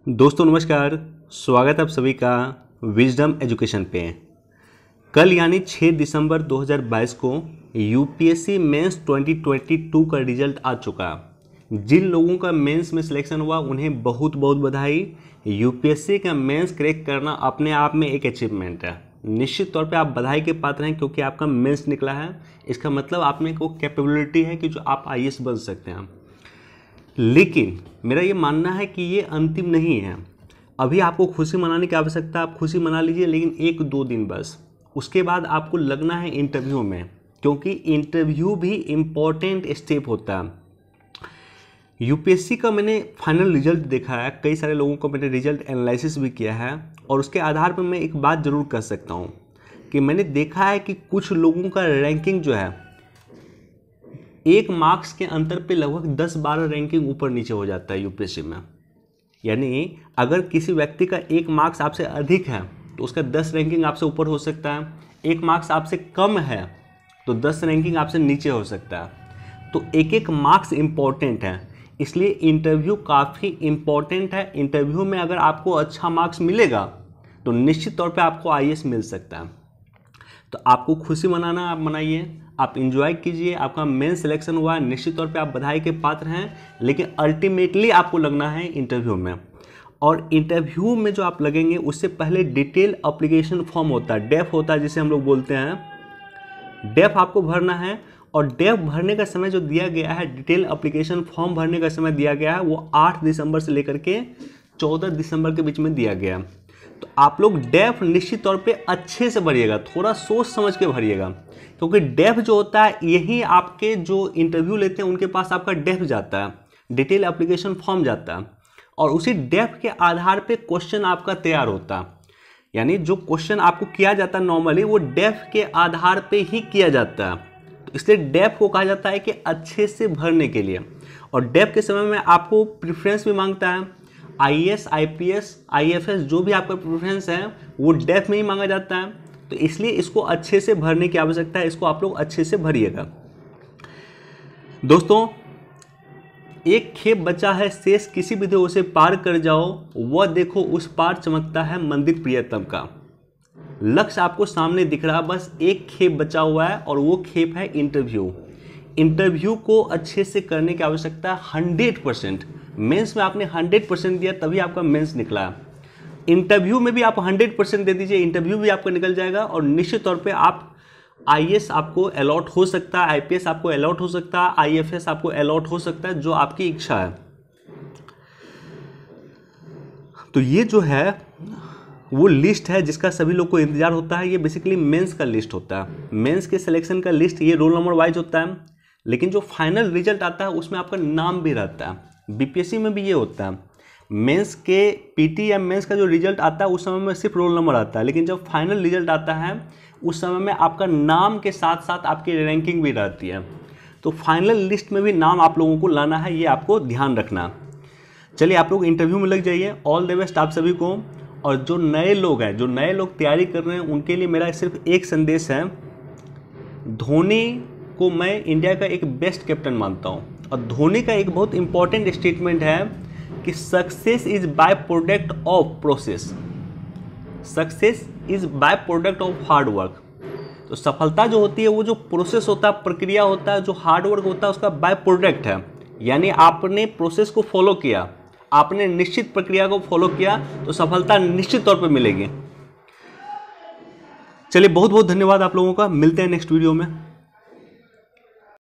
दोस्तों नमस्कार। स्वागत है आप सभी का विजडम एजुकेशन पे। कल यानी 6 दिसंबर 2022 को यूपीएससी मेंस 2022 का रिजल्ट आ चुका। जिन लोगों का मेंस में सिलेक्शन हुआ उन्हें बहुत बहुत बधाई। यूपीएससी का मेंस क्रैक करना अपने आप में एक अचीवमेंट है। निश्चित तौर पे आप बधाई के पात्र हैं क्योंकि आपका मेंस निकला है। इसका मतलब आप में को कैपेबिलिटी है कि जो आप आईएएस बन सकते हैं। लेकिन मेरा ये मानना है कि ये अंतिम नहीं है। अभी आपको खुशी मनाने की आवश्यकता, आप खुशी मना लीजिए, लेकिन 1-2 दिन बस। उसके बाद आपको लगना है इंटरव्यू में, क्योंकि इंटरव्यू भी इम्पॉर्टेंट स्टेप होता है। यूपीएससी का मैंने फाइनल रिजल्ट देखा है, कई सारे लोगों को मैंने रिजल्ट एनालिसिस भी किया है, और उसके आधार पर मैं एक बात ज़रूर कह सकता हूँ कि मैंने देखा है कि कुछ लोगों का रैंकिंग जो है 1 मार्क्स के अंतर पे लगभग 10-12 रैंकिंग ऊपर नीचे हो जाता है यूपीएससी में। यानी अगर किसी व्यक्ति का 1 मार्क्स आपसे अधिक है तो उसका 10 रैंकिंग आपसे ऊपर हो सकता है। 1 मार्क्स आपसे कम है तो 10 रैंकिंग आपसे नीचे हो सकता है। तो एक मार्क्स इम्पॉर्टेंट है, इसलिए इंटरव्यू काफ़ी इम्पॉर्टेंट है। इंटरव्यू में अगर आपको अच्छा मार्क्स मिलेगा तो निश्चित तौर पे आपको आईएएस मिल सकता है। तो आपको खुशी मनाना, आप मनाइए, आप इंजॉय कीजिए। आपका मेन सिलेक्शन हुआ है, निश्चित तौर पे आप बधाई के पात्र हैं, लेकिन अल्टीमेटली आपको लगना है इंटरव्यू में। और इंटरव्यू में जो आप लगेंगे उससे पहले डिटेल एप्लीकेशन फॉर्म होता है, डेफ होता है जिसे हम लोग बोलते हैं। डेफ आपको भरना है, और डेफ भरने का समय जो दिया गया है, डिटेल एप्लीकेशन फॉर्म भरने का समय दिया गया है, वो 8 दिसंबर से लेकर के 14 दिसंबर के बीच में दिया गया। तो आप लोग डेफ निश्चित तौर पे अच्छे से भरिएगा, थोड़ा सोच समझ के भरिएगा, क्योंकि डेफ जो होता है यही आपके जो इंटरव्यू लेते हैं उनके पास आपका डेफ जाता है, डिटेल एप्लीकेशन फॉर्म जाता है, और उसी डेफ के आधार पे क्वेश्चन आपका तैयार होता है। यानी जो क्वेश्चन आपको किया जाता है नॉर्मली वो डेफ के आधार पे ही किया जाता है। तो इसलिए डेफ को कहा जाता है कि अच्छे से भरने के लिए। और डेफ के समय में आपको प्रेफरेंस भी मांगता है। आईएएस, आईपीएस, आईएफएस जो भी आपका प्रेफरेंस है वो डेफ में ही मांगा जाता है। तो इसलिए इसको अच्छे से भरने की आवश्यकता है, इसको आप लोग अच्छे से भरिएगा। दोस्तों, एक खेप बचा है शेष, किसी भी दो उसे पार कर जाओ, वह देखो उस पार चमकता है मंदिर प्रियतम का। लक्ष्य आपको सामने दिख रहा, बस एक खेप बचा हुआ है, और वो खेप है इंटरव्यू। इंटरव्यू को अच्छे से करने की आवश्यकता है 100%। मेंस में आपने 100% दिया तभी आपका मेंस निकला। इंटरव्यू में भी आप 100% दे दीजिए, इंटरव्यू भी आपका निकल जाएगा, और निश्चित तौर पे आप आईएएस आपको अलॉट हो सकता है, आईपीएस आपको अलॉट हो सकता है, आईएफएस आपको अलॉट हो सकता है, जो आपकी इच्छा है। तो ये जो है वो लिस्ट है जिसका सभी लोग को इंतजार होता है। ये बेसिकली मेंस का लिस्ट होता है, मेंस के सिलेक्शन का लिस्ट। ये रोल नंबर वाइज होता है, लेकिन जो फाइनल रिजल्ट आता है उसमें आपका नाम भी रहता है। बीपीएससी में भी ये होता है, मेंस के पीटी या मेंस का जो रिजल्ट आता है उस समय में सिर्फ रोल नंबर आता है, लेकिन जब फाइनल रिजल्ट आता है उस समय में आपका नाम के साथ साथ आपकी रैंकिंग भी रहती है। तो फाइनल लिस्ट में भी नाम आप लोगों को लाना है, ये आपको ध्यान रखना। चलिए आप लोग इंटरव्यू में लग जाइए। ऑल द बेस्ट आप सभी को। और जो नए लोग हैं, जो नए लोग तैयारी कर रहे हैं, उनके लिए मेरा सिर्फ एक संदेश है। धोनी को मैं इंडिया का एक बेस्ट कैप्टन मानता हूँ, और धोनी का एक बहुत इंपॉर्टेंट स्टेटमेंट है कि success is by product of process, success is by product of hard work. तो सफलता जो होती है वो जो प्रोसेस होता है, प्रक्रिया होता है, जो हार्ड वर्क होता है, उसका बाय प्रोडक्ट है। यानी आपने प्रोसेस को फॉलो किया, आपने निश्चित प्रक्रिया को फॉलो किया, तो सफलता निश्चित तौर पर मिलेगी। चलिए बहुत बहुत धन्यवाद आप लोगों का, मिलते हैं नेक्स्ट वीडियो में।